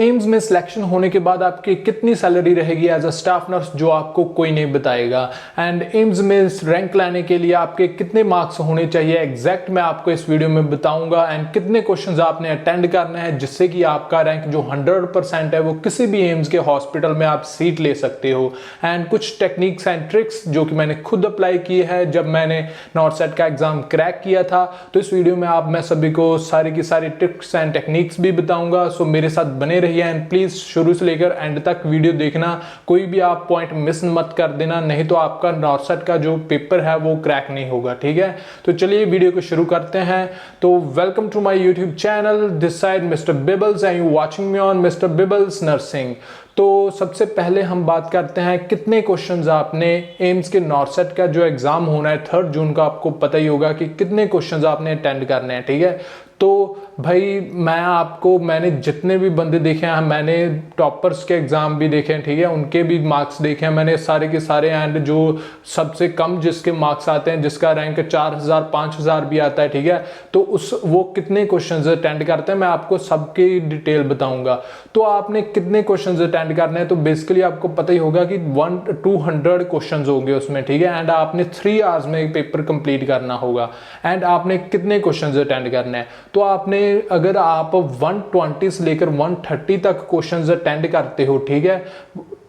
AIIMS में selection होने के बाद आपकी कितनी सैलरी रहेगी एज अ स्टाफ नर्स, जो आपको कोई नहीं बताएगा। एंड एम्स में रैंक लाने के लिए आपके कितने मार्क्स होने चाहिए एग्जैक्ट मैं आपको इस वीडियो में बताऊंगा। एंड कितने क्वेश्चंस आपने अटेंड करना है जिससे कि आपका रैंक जो 100% है वो किसी भी एम्स के हॉस्पिटल में आप सीट ले सकते हो। एंड कुछ टेक्निक्स एंड ट्रिक्स जो कि मैंने खुद अप्लाई की है जब मैंने नॉर्सेट का एग्जाम क्रैक किया था। तो इस वीडियो में मैं सभी को सारी की सारी ट्रिक्स एंड टेक्निक्स भी बताऊंगा। सो मेरे साथ बने रहिए एंड प्लीज शुरू से लेकर एंड तक वीडियो देखना, कोई भी आप पॉइंट मिस मत कर देना, नहीं तो आपका नॉर्सेट का जो पेपर है वो क्रैक नहीं होगा। ठीक है, तो चलिए वीडियो को शुरू करते हैं। तो welcome to my YouTube channel, this side mister Bibbles and you watching me on mister Bibbles nursing. तो सबसे पहले हम बात करते हैं कितने क्वेश्चंस आपने एम्स के नॉर्सेट का जो एग्जाम होना है 3 जून का, आपको पता ही होगा कि कितने क्वेश्चंस आपने अटेंड करने हैं। ठीक है, तो भाई मैंने जितने भी बंदे देखे हैं, मैंने टॉपर्स के एग्जाम भी देखे हैं, ठीक है, उनके भी मार्क्स देखे हैं मैंने सारे के सारे। एंड जो सबसे कम जिसके मार्क्स आते हैं, जिसका रैंक 4000 5000 भी आता है, ठीक है, तो वो कितने क्वेश्चंस अटेंड करते हैं मैं आपको सबकी डिटेल बताऊंगा। तो आपने कितने क्वेश्चंस अटेंड करने हैं, तो बेसिकली आपको पता ही होगा कि 200 क्वेश्चंस होंगे उसमें। ठीक है, एंड आपने 3 आवर्स में पेपर कंप्लीट करना होगा। एंड आपने कितने क्वेश्चंस अटेंड करने हैं, तो आपने अगर आप 120 से लेकर 130 तक क्वेश्चंस अटेंड करते हो, ठीक है,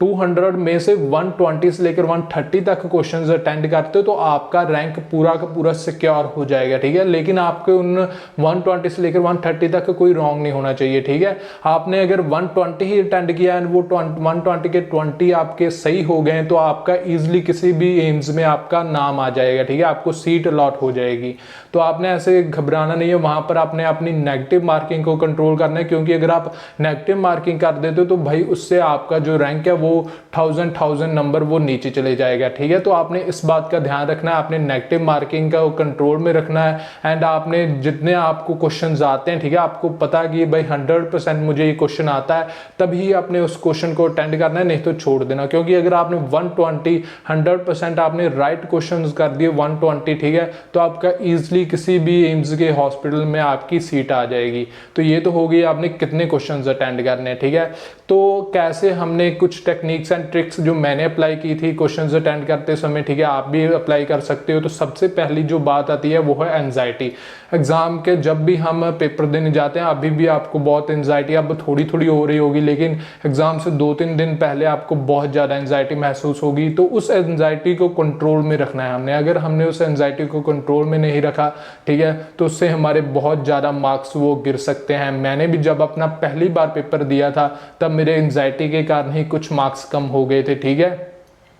200 में से 120 से लेकर 130 तक क्वेश्चंस अटेंड करते हो तो आपका रैंक पूरा का पूरा सिक्योर हो जाएगा। ठीक है, लेकिन आपके उन 120 से लेकर 130 तक कोई रॉन्ग नहीं होना चाहिए। ठीक है, आपने अगर 120 ही अटेंड किया एंड वो 120 के 20 आपके सही हो गए तो आपका इजिली किसी भी एम्स में आपका नाम आ जाएगा। ठीक है, आपको सीट अलॉट हो जाएगी। तो आपने ऐसे घबराना नहीं है, वहां पर आपने अपनी नेगेटिव मार्किंग को कंट्रोल करना है, क्योंकि अगर आप नेगेटिव मार्किंग कर देते हो तो भाई उससे आपका जो रैंक है वो 1000 नंबर वो नीचे चले जाएगा। ठीक है, तो आपने इस बात का ध्यान रखना है, आपने नेगेटिव मार्किंग का कंट्रोल में रखना है। एंड आपने जितने आपको क्वेश्चंस आते हैं, ठीक है, आपको पता कि भाई 100% मुझे ये क्वेश्चन आता है, तभी आपने उस क्वेश्चन को अटेंड करना है, नहीं तो छोड़ देना। क्योंकि अगर आपने 100% आपने राइट क्वेश्चन कर दिए 120, ठीक है, तो आपका ईजिली किसी भी एम्स के हॉस्पिटल में आपकी सीट आ जाएगी। तो ये तो हो गई आपने कितने क्वेश्चंस अटेंड करने हैं। ठीक है, तो कैसे हमने कुछ टेक्निक्स एंड ट्रिक्स जो मैंने अप्लाई की थी क्वेश्चंस अटेंड करते समय, ठीक है, आप भी अप्लाई कर सकते हो। तो सबसे पहली जो बात आती है वो है एंजाइटी। एग्जाम के जब भी हम पेपर देने जाते हैं, अभी भी आपको बहुत एंजाइटी अब थोड़ी थोड़ी हो रही होगी, लेकिन एग्जाम से 2-3 दिन पहले आपको बहुत ज़्यादा एंजाइटी महसूस होगी। तो उस एंजाइटी को कंट्रोल में रखना है हमने। अगर हमने उस एंजाइटी को कंट्रोल में नहीं रखा, ठीक है, तो उससे हमारे बहुत ज़्यादा मार्क्स वो गिर सकते हैं। मैंने भी जब अपना पहली बार पेपर दिया था तब मेरे एंजाइटी के कारण ही कुछ मार्क्स कम हो गए थे। ठीक है,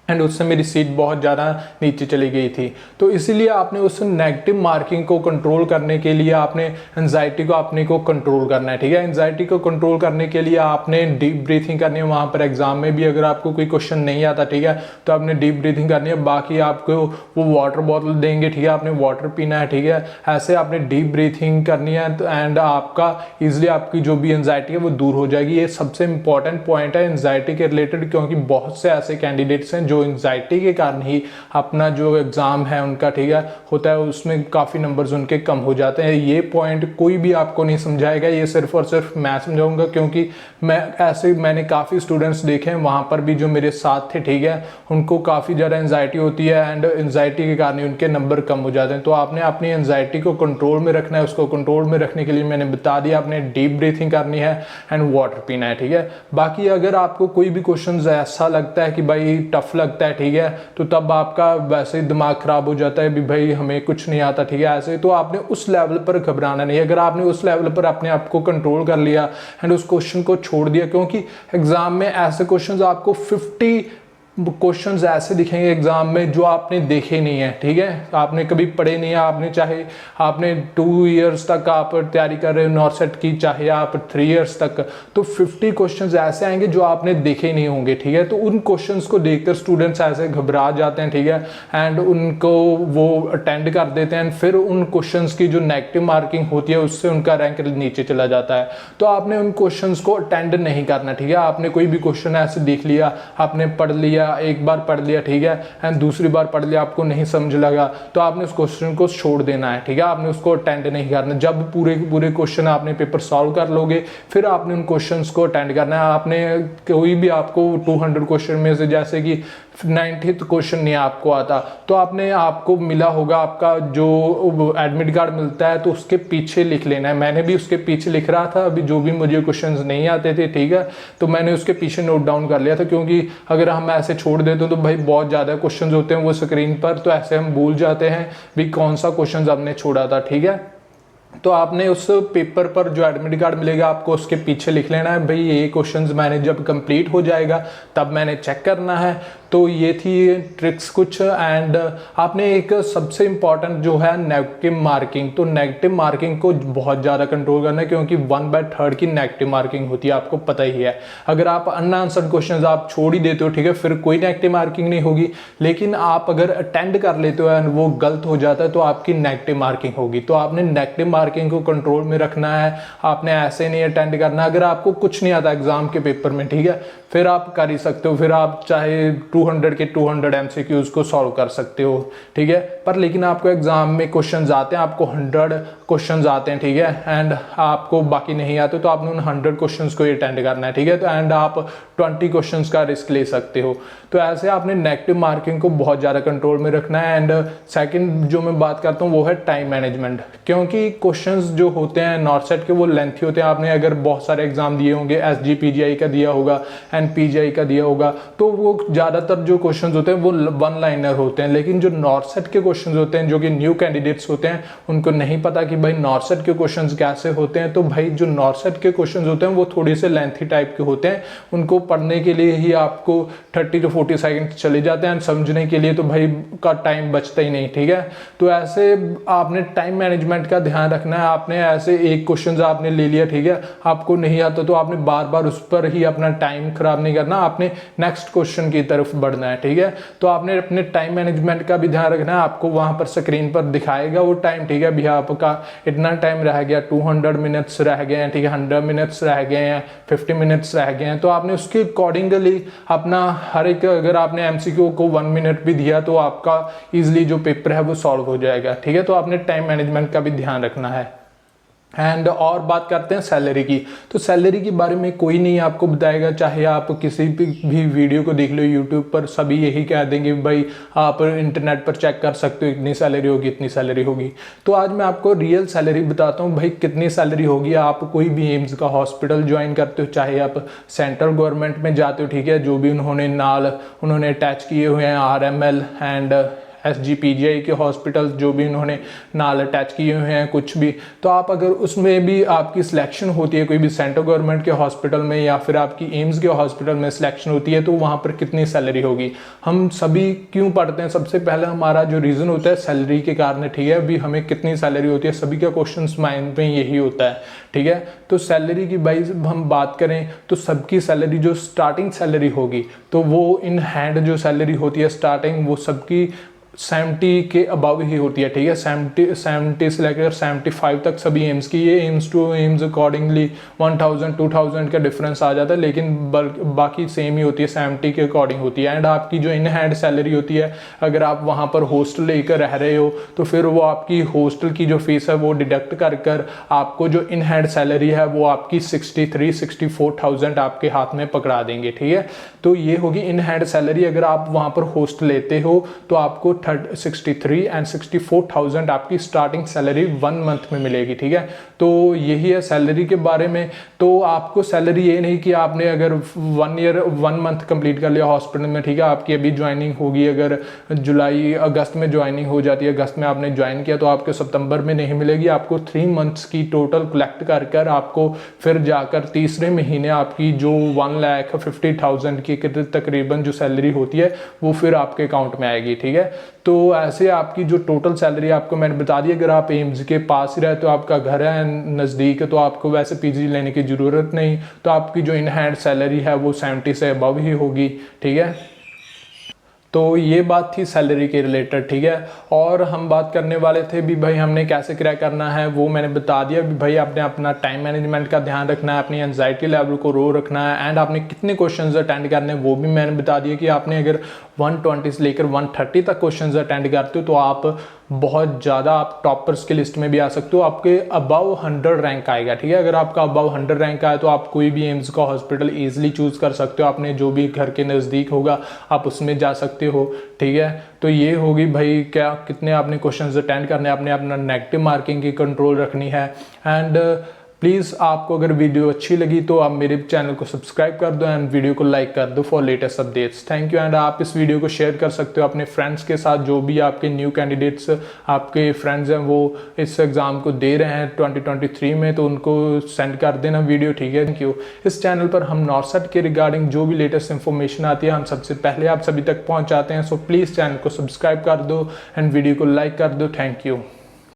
एंड उससे मेरी सीट बहुत ज़्यादा नीचे चली गई थी। तो इसीलिए आपने उस नेगेटिव मार्किंग को कंट्रोल करने के लिए आपने एंजाइटी को अपने को कंट्रोल करना है। ठीक है, एंजाइटी को कंट्रोल करने के लिए आपने डीप ब्रीथिंग करनी है। वहाँ पर एग्जाम में भी अगर आपको कोई क्वेश्चन नहीं आता, ठीक है, तो आपने डीप ब्रीथिंग करनी है। बाकी आपको वो वाटर बॉटल देंगे, ठीक है, आपने वाटर पीना है। ठीक है, ऐसे आपने डीप ब्रीथिंग करनी है एंड आपका ईजिली आपकी जो भी एंजाइटी है वो दूर हो जाएगी। ये सबसे इंपॉर्टेंट पॉइंट है एंजाइटी के रिलेटेड, क्योंकि बहुत से ऐसे कैंडिडेट्स हैं जो एंजाइटी के कारण ही अपना जो एग्जाम है उनका, ठीक है, होता है, उसमें काफी नंबर्स उनके कम हो जाते हैं। ये पॉइंट कोई भी आपको नहीं समझाएगा, ये सिर्फ और सिर्फ मैं समझाऊंगा, क्योंकि मैंने काफी स्टूडेंट्स देखे हैं वहां पर भी जो मेरे साथ थे, ठीक है, उनको काफी ज्यादा एंजाइटी होती है एंड एंजाइटी के कारण उनके नंबर कम हो जाते हैं। तो आपने अपनी एंजाइटी को कंट्रोल में रखना है। उसको कंट्रोल में रखने के लिए मैंने बता दिया, आपने डीप ब्रीथिंग करनी है एंड वाटर पीना है। ठीक है, बाकी अगर आपको कोई भी क्वेश्चन ऐसा लगता है कि भाई टफ लगता है, ठीक है, तो तब आपका वैसे ही दिमाग खराब हो जाता है भी भाई हमें कुछ नहीं आता, ठीक है, ऐसे, तो आपने उस लेवल पर घबराना नहीं। अगर आपने उस लेवल पर अपने आप को कंट्रोल कर लिया एंड उस क्वेश्चन को छोड़ दिया, क्योंकि एग्जाम में ऐसे क्वेश्चंस आपको 50 क्वेश्चंस ऐसे दिखेंगे एग्जाम में जो आपने देखे नहीं है। ठीक है, आपने कभी पढ़े नहीं है, आपने चाहे आपने 2 इयर्स तक आप तैयारी कर रहे हो नॉर्सेट की, चाहे आप 3 इयर्स तक, तो 50 क्वेश्चंस ऐसे आएंगे जो आपने देखे नहीं होंगे। ठीक है, तो उन क्वेश्चंस को देखकर स्टूडेंट्स ऐसे घबरा जाते हैं, ठीक है, एंड उनको वो अटेंड कर देते हैं। फिर उन क्वेश्चंस की जो नेगेटिव मार्किंग होती है उससे उनका रैंक नीचे चला जाता है। तो आपने उन क्वेश्चंस को अटेंड नहीं करना। ठीक है, आपने कोई भी क्वेश्चन ऐसे देख लिया, आपने पढ़ लिया लिया, एक बार पढ़ लिया, ठीक है, एंड दूसरी बार पढ़ लिया, आपको नहीं समझ लगा तो आपने उस क्वेश्चन को छोड़ देना है, ठीक है, आपने उसको अटेंड नहीं करना। जब पूरे पूरे क्वेश्चन आपने पेपर सॉल्व कर लोगे फिर आपने उन क्वेश्चंस को अटेंड करना है। आपने कोई भी आपको 200 क्वेश्चन में से जैसे कि 90th क्वेश्चन नहीं आपको आता तो आपको मिला होगा आपका जो एडमिट कार्ड मिलता है तो उसके पीछे लिख लेना है। मैंने भी उसके पीछे लिख रहा था, अभी जो भी मुझे क्वेश्चंस नहीं आते थे, ठीक है, तो मैंने उसके पीछे नोट डाउन कर लिया था, क्योंकि अगर हम ऐसे छोड़ देते तो भाई बहुत ज़्यादा क्वेश्चंस होते हैं वो स्क्रीन पर, तो ऐसे हम भूल जाते हैं भी कौन सा क्वेश्चन हमने छोड़ा था, ठीक है। तो आपने उस पेपर पर जो एडमिट कार्ड मिलेगा आपको उसके पीछे लिख लेना है भाई ये क्वेश्चंस मैंने जब कंप्लीट हो जाएगा तब मैंने चेक करना है। तो ये थी ट्रिक्स कुछ। एंड आपने एक सबसे इम्पॉर्टेंट जो है नेगेटिव मार्किंग, तो नेगेटिव मार्किंग को बहुत ज़्यादा कंट्रोल करना है, क्योंकि 1/3 की नेगेटिव मार्किंग होती है, आपको पता ही है। अगर आप अनआंसर्ड क्वेश्चन आप छोड़ ही देते हो, ठीक है, फिर कोई नेगेटिव मार्किंग नहीं होगी, लेकिन आप अगर अटेंड कर लेते हो एंड वो गलत हो जाता है तो आपकी नेगेटिव मार्किंग होगी। तो आपने नेगेटिव मार्किंग को कंट्रोल में रखना है, आपने ऐसे नहीं अटेंड करना। अगर आपको कुछ नहीं आता एग्जाम के पेपर में, ठीक है, फिर आप कर ही सकते हो, फिर आप चाहे 200 के 200 MCQs को सॉल्व कर सकते हो, ठीक है, पर लेकिन आपको एग्जाम में क्वेश्चंस आते हैं, आपको 100 क्वेश्चंस आते हैं, ठीक है, एंड आपको बाकी नहीं आते तो आपने उन 100 क्वेश्चंस को अटेंड करना है, ठीक है, तो एंड आप 20 क्वेश्चंस का रिस्क ले सकते हो। तो ऐसे आपने नेगेटिव मार्किंग को बहुत ज़्यादा कंट्रोल में रखना है। एंड सेकंड जो मैं बात करता हूँ वो है टाइम मैनेजमेंट, क्योंकि क्वेश्चंस जो होते हैं नॉर्थ सेट के वो लेंथी होते हैं। आपने अगर बहुत सारे एग्जाम दिए होंगे, SG PGI का दिया होगा एंड PGI का दिया होगा, तो वो ज़्यादातर जो क्वेश्चंस होते हैं वो 1 लाइनर होते हैं, लेकिन जो नॉर्थ सेट के क्वेश्चंस होते हैं जो कि न्यू कैंडिडेट्स होते हैं उनको नहीं पता कि भाई नॉर्थ सेट के क्वेश्चंस कैसे होते हैं। तो भाई जो नॉर्थ सेट के क्वेश्चंस होते हैं वो थोड़े से लेंथी टाइप के होते हैं, उनको पढ़ने के लिए ही आपको 30 to 40 सेकंड चले जाते हैं, समझने के लिए तो भाई का टाइम बचता ही नहीं, ठीक है। तो ऐसे आपने टाइम मैनेजमेंट का ध्यान रखना है। आपने ऐसे एक क्वेश्चन आपने ले लिया, ठीक है, आपको नहीं आता तो आपने बार बार उस पर ही अपना टाइम खराब नहीं करना, आपने नेक्स्ट क्वेश्चन की तरफ बढ़ना है, ठीक है। तो आपने अपने टाइम मैनेजमेंट का भी ध्यान रखना है, आपको वहां पर स्क्रीन पर दिखाएगा वो टाइम, ठीक है, भैया आपका इतना टाइम रह गया, 200 मिनट्स रह गए हैं, ठीक है, 100 मिनट्स रह गए हैं, 50 मिनट्स रह गए हैं। तो आपने उसके अकॉर्डिंगली अपना हर एक, अगर आपने MCQ को 1 मिनट भी दिया तो आपका इजिली जो पेपर है वो सॉल्व हो जाएगा, ठीक है। तो आपने टाइम मैनेजमेंट का भी ध्यान रखना है। एंड और बात करते हैं सैलरी की। तो सैलरी के बारे में कोई नहीं आपको बताएगा, चाहे आप किसी भी वीडियो को देख लो यूट्यूब पर, सभी यही कह देंगे भाई आप इंटरनेट पर चेक कर सकते हो इतनी सैलरी होगी, इतनी सैलरी होगी। तो आज मैं आपको रियल सैलरी बताता हूँ भाई कितनी सैलरी होगी। आप कोई भी एम्स का हॉस्पिटल ज्वाइन करते हो, चाहे आप सेंट्रल गवर्नमेंट में जाते हो, ठीक है, जो भी उन्होंने अटैच किए हुए हैं RML एंड SG PGI के हॉस्पिटल जो भी उन्होंने नाल अटैच किए हुए हैं कुछ भी, तो आप अगर उसमें भी आपकी सिलेक्शन होती है कोई भी सेंट्रल गवर्नमेंट के हॉस्पिटल में या फिर आपकी एम्स के हॉस्पिटल में सिलेक्शन होती है, तो वहाँ पर कितनी सैलरी होगी। हम सभी क्यों पढ़ते हैं, सबसे पहले हमारा जो रीज़न होता है सैलरी के कारण, ठीक है, अभी हमें कितनी सैलरी होती है, सभी का क्वेश्चन माइंड में यही होता है, ठीक है। तो सैलरी की वाइज हम बात करें तो सबकी सैलरी जो स्टार्टिंग सैलरी होगी तो वो इन हैंड जो सैलरी होती है स्टार्टिंग, वो सबकी 70 के अबव ही होती है, ठीक है, 70 से लेकर 75 तक सभी एम्स की। ये एम्स टू एम्स अकॉर्डिंगली 1000-2000 का डिफरेंस आ जाता है, लेकिन बाकी सेम ही होती है, 70 के अकॉर्डिंग होती है। एंड आपकी जो इन हैंड सैलरी होती है, अगर आप वहाँ पर हॉस्टल लेकर रह रहे हो तो फिर वो आपकी हॉस्टल की जो फीस है वो डिडक्ट कर आपको जो इन हैंड सैलरी है वो आपकी 63-64,000 आपके हाथ में पकड़ा देंगे, ठीक है। तो ये होगी इन हैंड सैलरी। अगर आप वहाँ पर हॉस्टल लेते हो तो आपको 63 एंड 64,000 आपकी स्टार्टिंग सैलरी 1 मंथ में मिलेगी, ठीक है। तो यही है सैलरी के बारे में। तो आपको सैलरी ये नहीं कि आपने अगर 1 मंथ कंप्लीट कर लिया हॉस्पिटल में, ठीक है, आपकी अभी ज्वाइनिंग होगी, अगर अगस्त में ज्वाइनिंग हो जाती है, अगस्त में आपने ज्वाइन किया तो आपको सितंबर में नहीं मिलेगी, आपको 3 मंथ्स की टोटल कलेक्ट कर आपको फिर जाकर तीसरे महीने आपकी जो 1,50,000 की तकरीबन जो सैलरी होती है वो फिर आपके अकाउंट में आएगी, ठीक है। तो ऐसे आपकी जो टोटल सैलरी आपको मैंने बता दी। अगर आप एम्स के पास ही रहते हो, आपका घर है नज़दीक है, तो आपको वैसे PG लेने की ज़रूरत नहीं, तो आपकी जो इन हैंड सैलरी है वो 70 से अबव ही होगी, ठीक है। तो ये बात थी सैलरी के रिलेटेड, ठीक है। और हम बात करने वाले थे भी भाई हमने कैसे क्रैक करना है, वो मैंने बता दिया भी भाई आपने अपना टाइम मैनेजमेंट का ध्यान रखना है, अपनी एंजाइटी लेवल को रो रखना है, एंड आपने कितने क्वेश्चंस अटेंड करने हैं वो भी मैंने बता दिया कि आपने अगर 120 से लेकर 130 तक क्वेश्चंस अटेंड करते हो तो आप बहुत ज़्यादा आप टॉपर्स की लिस्ट में भी आ सकते हो, आपके अबव 100 रैंक आएगा, ठीक है। अगर आपका अबव 100 रैंक आए तो आप कोई भी एम्स का हॉस्पिटल ईजिली चूज़ कर सकते हो, आपने जो भी घर के नज़दीक होगा आप उसमें जा सकते हो, ठीक है। तो ये होगी भाई क्या कितने आपने क्वेश्चंस अटेंड करने, आपने अपना नेगेटिव मार्किंग की कंट्रोल रखनी है। एंड प्लीज़ आपको अगर वीडियो अच्छी लगी तो आप मेरे चैनल को सब्सक्राइब कर दो एंड वीडियो को लाइक कर दो for latest updates. Thank you. And आप इस वीडियो को शेयर कर सकते हो अपने फ्रेंड्स के साथ, जो भी आपके न्यू कैंडिडेट्स आपके फ्रेंड्स हैं वो इस एग्ज़ाम को दे रहे हैं 2023 में, तो उनको सेंड कर देना वीडियो, ठीक है। Thank you. इस चैनल पर हम नॉर्सेट के रिगार्डिंग जो भी लेटेस्ट इन्फॉर्मेशन आती है हम सबसे पहले आप सभी तक पहुँचाते हैं। सो प्लीज़ चैनल को सब्सक्राइब कर दो एंड वीडियो को लाइक कर दो। Thank you.